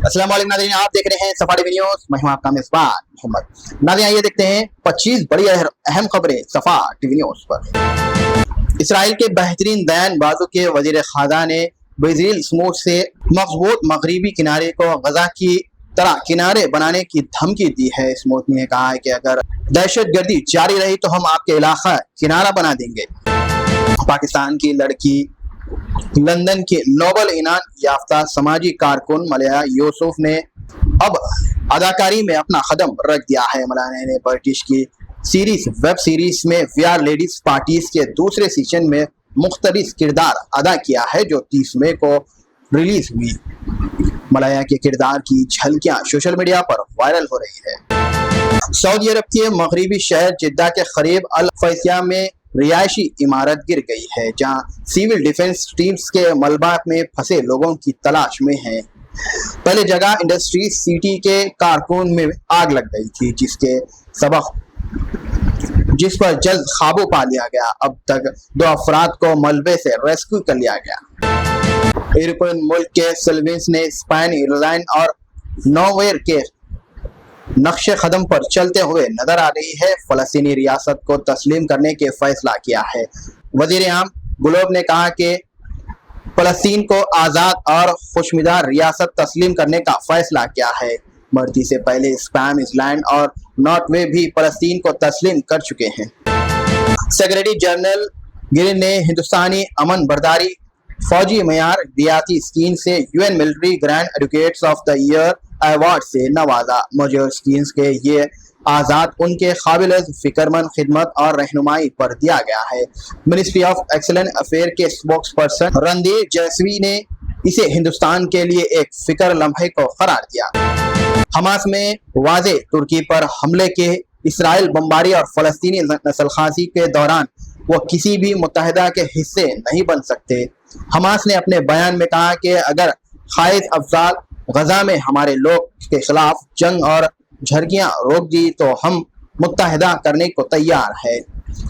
अस्सलाम वालेकुम नाज़रीन, आप देख रहे हैं सफा टीवी न्यूज़। मैं हूं आपका मेज़बान मोहम्मद। नाज़रीन, आइए देखते हैं 25 बड़ी अहम खबरें सफा टीवी न्यूज़ पर। इसराइल के बेहतरीन बयानबाजों के वज़ीर ख़ाज़ा ने बेज़ील स्मूथ से मज़बूत मगरिबी किनारे को गजा की तरह किनारे बनाने की धमकी दी है। स्मूथ ने कहा है कि अगर दहशतगर्दी जारी रही तो हम आपके इलाका किनारा बना देंगे। पाकिस्तान की लड़की लंदन के नोबल इनाम याफ्ता समाजी कारकुन मलया यूसुफ ने अब अदाकारी में अपना कदम रख दिया है। मलाया ने ब्रिटिश की वेब सीरीज में वी आर लेडीज पार्टीज के दूसरे सीजन में मुख्तलिफ किरदार अदा किया है जो 30 मई को रिलीज हुई। मलाया के किरदार की झलकियां सोशल मीडिया पर वायरल हो रही है। सऊदी अरब के मगरबी शहर जिद्दा के करीब अल फैसिया में रिहायशी इमारत गिर गई है, जहां सिविल डिफेंस टीम्स के मलबा में फंसे लोगों की तलाश में हैं। पहले जगह इंडस्ट्री सिटी के कारकुन में आग लग गई थी, जिस पर जल्द काबू पा लिया गया। अब तक 2 अफराद को मलबे से रेस्क्यू कर लिया गया। यूरोपियन मुल्क के सिल्वेंस ने स्पेन, आयरलैंड और नॉर्वे के नक्शे कदम पर चलते हुए नजर आ रही है। फलस्तीनी रियासत को तस्लीम करने के फैसला किया है। वजीर आम ग्लोब ने कहा कि फलस्तीन को आज़ाद और खुशमिजाज रियासत तस्लीम करने का फैसला किया है। मर्जी से पहले स्पेन, आइसलैंड और नॉर्वे भी फलस्तीन को तस्लीम कर चुके हैं। सेक्रेटरी जनरल गिरिन ने हिंदुस्तानी अमन बरदारी फौजी मयार रियाती स्कीम से UN military grand advocates of the year award से नवाजा। मौजूदा स्कीम्स के ये आज़ाद उनके काबिल फिक्रमंद खिदमत और रहनुमाई पर दिया गया है। मिनिस्ट्री ऑफ एक्सलेंट अफेयर के स्पोक्स पर्सन रणदीप जैसवी ने इसे हिंदुस्तान के लिए एक फिक्र लम्हे को करार दिया। हमास में वाजे तुर्की पर हमले के इसराइल बमबारी और फलस्तीनी नस्लखासी के दौरान वो किसी भी मुत्तहिदा के हिस्से नहीं बन सकते। हमास ने अपने बयान में कहा कि अगर खाइज अफजाल गजा में हमारे लोग के खिलाफ जंग और झड़कियां रोक दी तो हम मुत्तहिदा करने को तैयार है।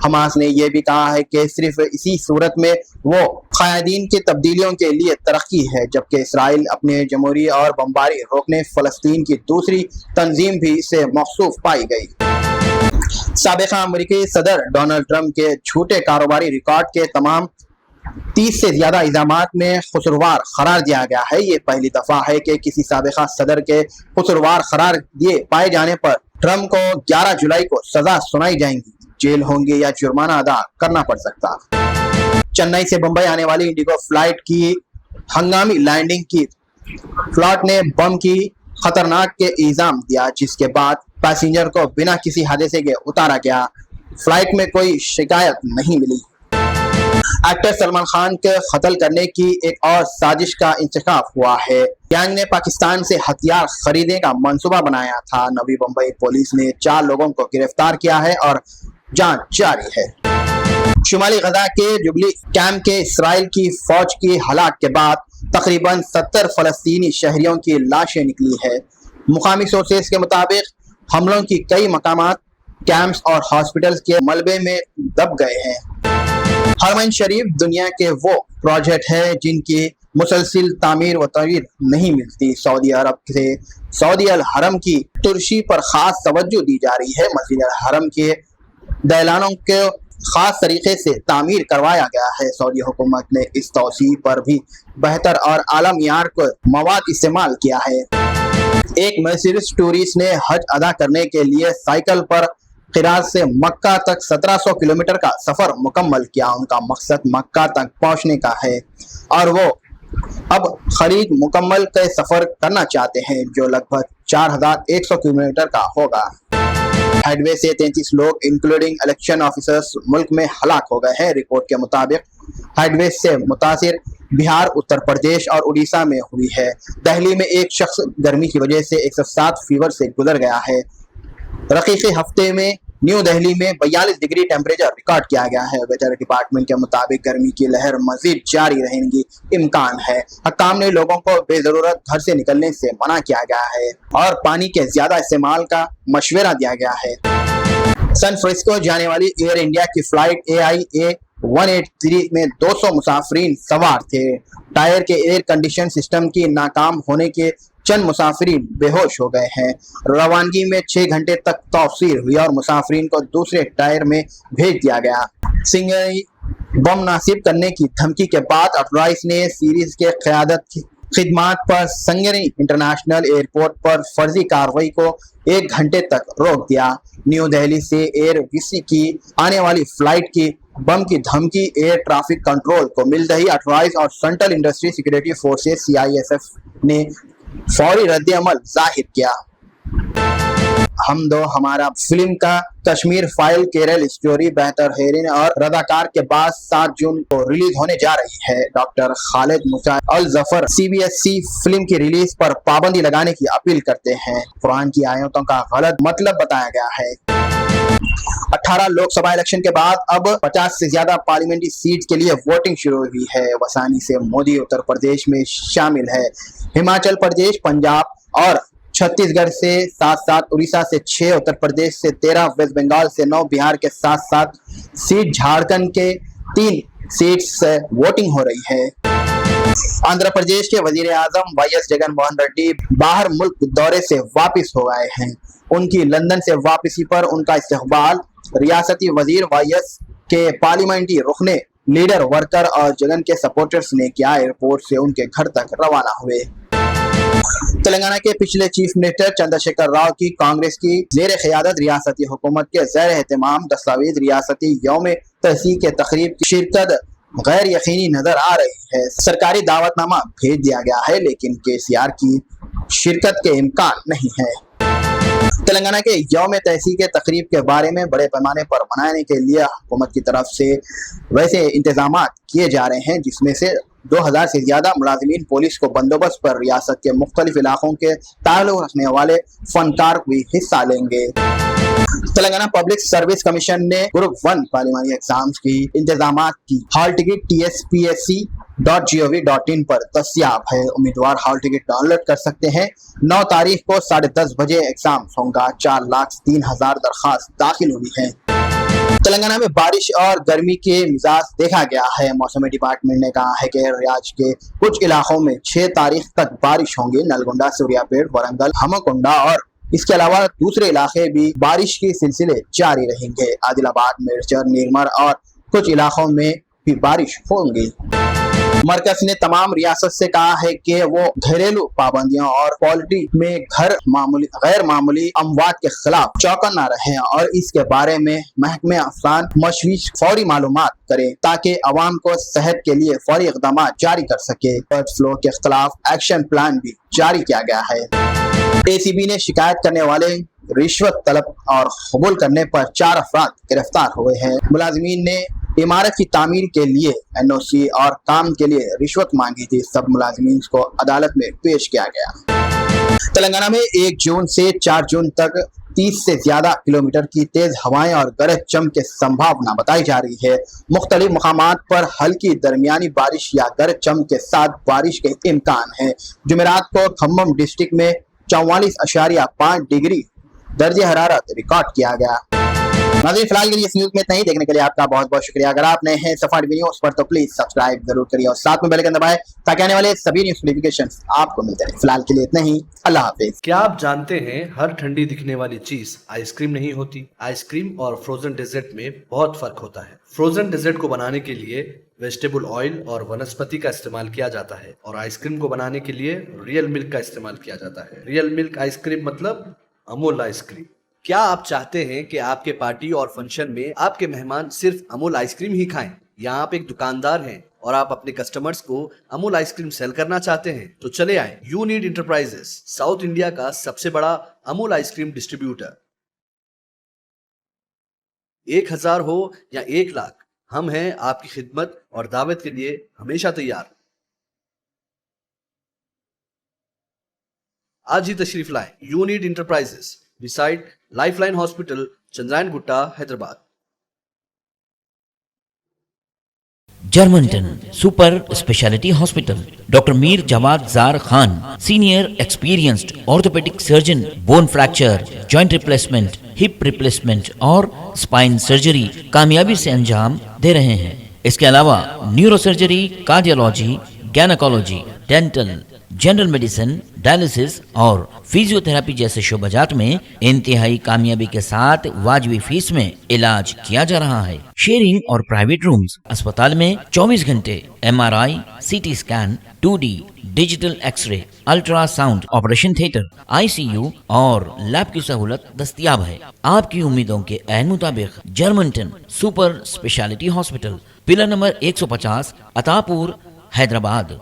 हमास ने यह भी कहा है कि सिर्फ इसी सूरत में वो कायदीन की तब्दीलियों के लिए तरक्की है, जबकि इसराइल अपने जमहूरी और बमबारी रोकने फलस्तीन की दूसरी तंजीम भी इससे मखसूफ पाई गई। साबिक़ा अमेरिकी सदर डोनाल्ड ट्रंप के झूठे कारोबारी रिकॉर्ड के तमाम 30 से ज्यादा इल्जामात में कसूरवार करार दिया गया है। ये पहली दफा है कि किसी साबिक़ा सदर के कसूरवार करार दिए पाए जाने पर ट्रंप को 11 जुलाई को सजा सुनाई जाएगी, जेल होंगे या जुर्माना अदा करना पड़ सकता। चेन्नई से मुंबई आने वाली इंडिगो फ्लाइट की हंगामी लैंडिंग की फ्लाइट ने बम की खतरनाक के इल्जाम दिया, जिसके बाद पैसेंजर को बिना किसी हादसे के उतारा गया। फ्लाइट में कोई शिकायत नहीं मिली। एक्टर सलमान खान के कत्ल करने की एक और साजिश का इंतखाब हुआ है। गैंग ने पाकिस्तान से हथियार खरीदने का मंसूबा बनाया था। नवी मुंबई पुलिस ने 4 लोगों को गिरफ्तार किया है और जांच जारी है। शुमाली गजा के जुबली कैंप के इसराइल की फौज की हलाक के बाद तकरीबन 70 फलस्तीनी शहरियों की लाशें निकली है। मुकामी सोर्सेस के मुताबिक हमलों की कई मकामात, कैंप्स और हॉस्पिटल्स के मलबे में दब गए हैं। हरमैन शरीफ दुनिया के वो प्रोजेक्ट है जिनकी मुसलसिल तामीर व तगीर नहीं मिलती। सऊदी अरब से सऊदी अल हरम की तुर्शी पर खास तवज्जो दी जा रही है। मस्जिद अल हरम के दैलानों को खास तरीके से तामीर करवाया गया है। सऊदी हुकूमत ने इस तौसीह पर भी बेहतर और आला मियार को मवाद इस्तेमाल किया है। एक मर्सिडीज टूरिस्ट ने हज अदा करने के लिए साइकिल पर क़िरात से मक्का तक 1700 किलोमीटर का सफर मुकम्मल किया। उनका मकसद मक्का तक पहुंचने का है और वो अब खरीद मुकम्मल के सफर करना चाहते हैं, जो लगभग 4100 किलोमीटर का होगा। हाईवे से 33 लोग इंक्लूडिंग इलेक्शन ऑफिसर्स मुल्क में हलाक हो गए हैं। रिपोर्ट के मुताबिक हाईवे से मुतासिर बिहार, उत्तर प्रदेश और उड़ीसा में हुई है। दिल्ली में एक शख्स गर्मी की वजह से 107 फीवर से गुजर गया है। रकीक़े हफ्ते में न्यू दिल्ली में 42 डिग्री टेम्परेचर रिकॉर्ड किया गया है। वेदर डिपार्टमेंट के मुताबिक गर्मी की लहर मजीद जारी रहने की इम्कान है। हकाम ने लोगों को बेजरूरत घर से निकलने से मना किया गया है और पानी के ज्यादा इस्तेमाल का मशवरा दिया गया है। सैन फ्रांसिस्को जाने वाली एयर इंडिया की फ्लाइट AIA 183 में 200 मुसाफिरीन सवार थे। टायर के एयर कंडीशन सिस्टम की नाकाम होने के चंद मुसाफिरीन बेहोश हो गए हैं। रवानगी में 6 घंटे तक तौसीर हुई और मुसाफिरीन को दूसरे टायर में भेज दिया गया। सिंगई बम नासिब करने की धमकी के बाद अटराइस ने सीरीज के क़यादत की खिदमात पर संगरी इंटरनेशनल एयरपोर्ट पर फर्जी कार्रवाई को 1 घंटे तक रोक दिया। न्यू दिल्ली से एयर वीसी की आने वाली फ्लाइट की बम की धमकी एयर ट्रैफिक कंट्रोल को मिल रही। अटराइस और central industry security forces CISF ने फौरी रद्द-ए-अमल जाहिर किया। हम दो हमारा फिल्म का कश्मीर फाइल केरल स्टोरी बेहतर हेरोइन और रदाकार के बाद 7 जून को रिलीज होने जा रही है। डॉक्टर खालिद मुसा अल जफर CBSC फिल्म की रिलीज पर पाबंदी लगाने की अपील करते हैं। कुरान की आयतों का गलत मतलब बताया गया है। 18 लोकसभा इलेक्शन के बाद अब 50 से ज्यादा पार्लियामेंट्री सीट के लिए वोटिंग शुरू हुई है। वसानी से मोदी उत्तर प्रदेश में शामिल है। हिमाचल प्रदेश, पंजाब और छत्तीसगढ़ से 7-7, उड़ीसा से 6, उत्तर प्रदेश से 13, वेस्ट बंगाल से 9, बिहार के 7-7 सीट, झारखंड के 3 सीट से वोटिंग हो रही है। आंध्र प्रदेश के वजीर आजम YS जगनमोहन रेड्डी बाहर मुल्क दौरे से वापस हो गए हैं। उनकी लंदन से वापसी पर उनका इस्तकबाल रियासती वजीर YS के पार्लियामेंट्री रुकने, लीडर, वर्कर और जगन के सपोर्टर्स ने किया। एयरपोर्ट से उनके घर तक रवाना हुए। तेलंगाना के पिछले चीफ मिनिस्टर चंद्रशेखर राव की कांग्रेस की ज़ेर क़यादत रियासती हुकूमत के ज़ेर एहतमाम दस्तावेज रियासती यौम तहसीक के तकरीब की शिरकत गैर यकीनी नजर आ रही है। सरकारी दावतनामा भेज दिया गया है लेकिन KCR की शिरकत के इम्कान नहीं है। तेलंगाना के यौम तहसीक के तकरीब के बारे में बड़े पैमाने पर मनाने के लिए हुकूमत की तरफ से वैसे इंतजाम किए जा रहे हैं जिसमें से 2000 से ज्यादा मुलाजिमीन पुलिस को बंदोबस्त पर रियासत के मुख्तलिफ इलाकों के ताल्लुक रखने वाले फनकार भी हिस्सा लेंगे। तेलंगाना पब्लिक सर्विस कमीशन ने ग्रुप 1 पार्लियामानी एग्जाम्स की इंतजामात की हॉल टिकट tspsc.gov.in पर दस्तियाब है। उम्मीदवार हॉल टिकट डाउनलोड कर सकते हैं। 9 तारीख को 10:30 बजे एग्जाम होगा। 4,03,000 दरखास्त दाखिल हुई है। तेलंगाना में बारिश और गर्मी के मिजाज देखा गया है। मौसम डिपार्टमेंट ने कहा है कि राज्य के कुछ इलाकों में 6 तारीख तक बारिश होगी। नलगोंडा, सूर्यापेट, वरंगल, हमकुंडा और इसके अलावा दूसरे इलाके भी बारिश के सिलसिले जारी रहेंगे। आदिलाबाद, मेरचर, नीरमर और कुछ इलाकों में भी बारिश होगी। मरकज ने तमाम रियासत से कहा है कि वो घरेलू पाबंदियों और पॉलिटी में गैर मामूली अमवात के खिलाफ चौकन्ना रहे और इसके बारे में महकमे अफसान मशविश फौरी मालूमात करें ताकि अवाम को सेहत के लिए फौरी इक़दाम जारी कर सके। बर्ड फ्लू के खिलाफ एक्शन प्लान भी जारी किया गया है। ACB ने शिकायत करने वाले रिश्वत तलब और कबूल करने पर 4 अफराद गिरफ्तार हुए हैं। मुलाजिमीन ने इमारत की तामीर के लिए NOC और काम के लिए रिश्वत मांगी थी। सब मुलाजिमीन को अदालत में पेश किया गया। तेलंगाना में 1 जून से 4 जून तक 30 से ज्यादा किलोमीटर की तेज हवाएं और गरज चमक की संभावना बताई जा रही है। मुख्तलिफ मकामात पर हल्की दरमियानी बारिश या गरज चमक के साथ बारिश के इम्कान है। जुमेरात को खम्मम डिस्ट्रिक्ट में 44.5 डिग्री दर्जे हरारत रिकॉर्ड किया गया। नाज़रीन, फिलहाल के लिए इस न्यूज़ में इतना ही। देखने के लिए आपका बहुत बहुत शुक्रिया। अगर आप नए हैं सफारी न्यूज़ पर तो प्लीज सब्सक्राइब जरूर करिए और साथ में बेल आइकन दबाएं ताकि आने वाले सभी न्यूज़ नोटिफिकेशंस आपको मिलते रहें। फिलहाल के लिए इतना ही। अल्लाह हाफिज। क्या आप जानते हैं हर ठंडी दिखने वाली चीज आइसक्रीम नहीं होती। आइसक्रीम और फ्रोजन डेजर्ट में बहुत फर्क होता है। फ्रोजन डेजर्ट को बनाने के लिए वेजिटेबल ऑयल और वनस्पति का इस्तेमाल किया जाता है और आइसक्रीम को बनाने के लिए रियल मिल्क का इस्तेमाल किया जाता है। रियल मिल्क आइसक्रीम मतलब अमूल आइसक्रीम। क्या आप चाहते हैं कि आपके पार्टी और फंक्शन में आपके मेहमान सिर्फ अमूल आइसक्रीम ही खाएं? या आप एक दुकानदार हैं और आप अपने कस्टमर्स को अमूल आइसक्रीम सेल करना चाहते हैं? तो चले आए यूनिट इंटरप्राइजेस, साउथ इंडिया का सबसे बड़ा अमूल आइसक्रीम डिस्ट्रीब्यूटर। 1000 हो या 1 लाख, हम हैं आपकी खिदमत और दावत के लिए हमेशा तैयार। आज ही तशरीफ लाएं unit enterprises, beside Lifeline Hospital, Chandrayan Gutta, Hyderabad. Germantown Super Speciality Hospital. Dr. Mir Jawad Zar Khan, Senior Experienced Orthopedic Surgeon, Bone Fracture, Joint Replacement, Hip Replacement और Spine Surgery कामयाबी से अंजाम दे रहे हैं। इसके अलावा neuro surgery, cardiology, gynaecology, dental, general medicine, dialysis और physiotherapy जैसे शोबाजात में इंतहाई कामयाबी के साथ वाजबी फीस में इलाज किया जा रहा है। शेयरिंग और प्राइवेट रूम्स। अस्पताल में 24 घंटे MRI, CT scan, 2D digital x-ray, ultrasound, operation theatre, ICU और लैब की सहूलत दस्तयाब है। आपकी उम्मीदों के ऐन मुताबिक Germanten super speciality hospital, pillar number 150, Attapur, Hyderabad.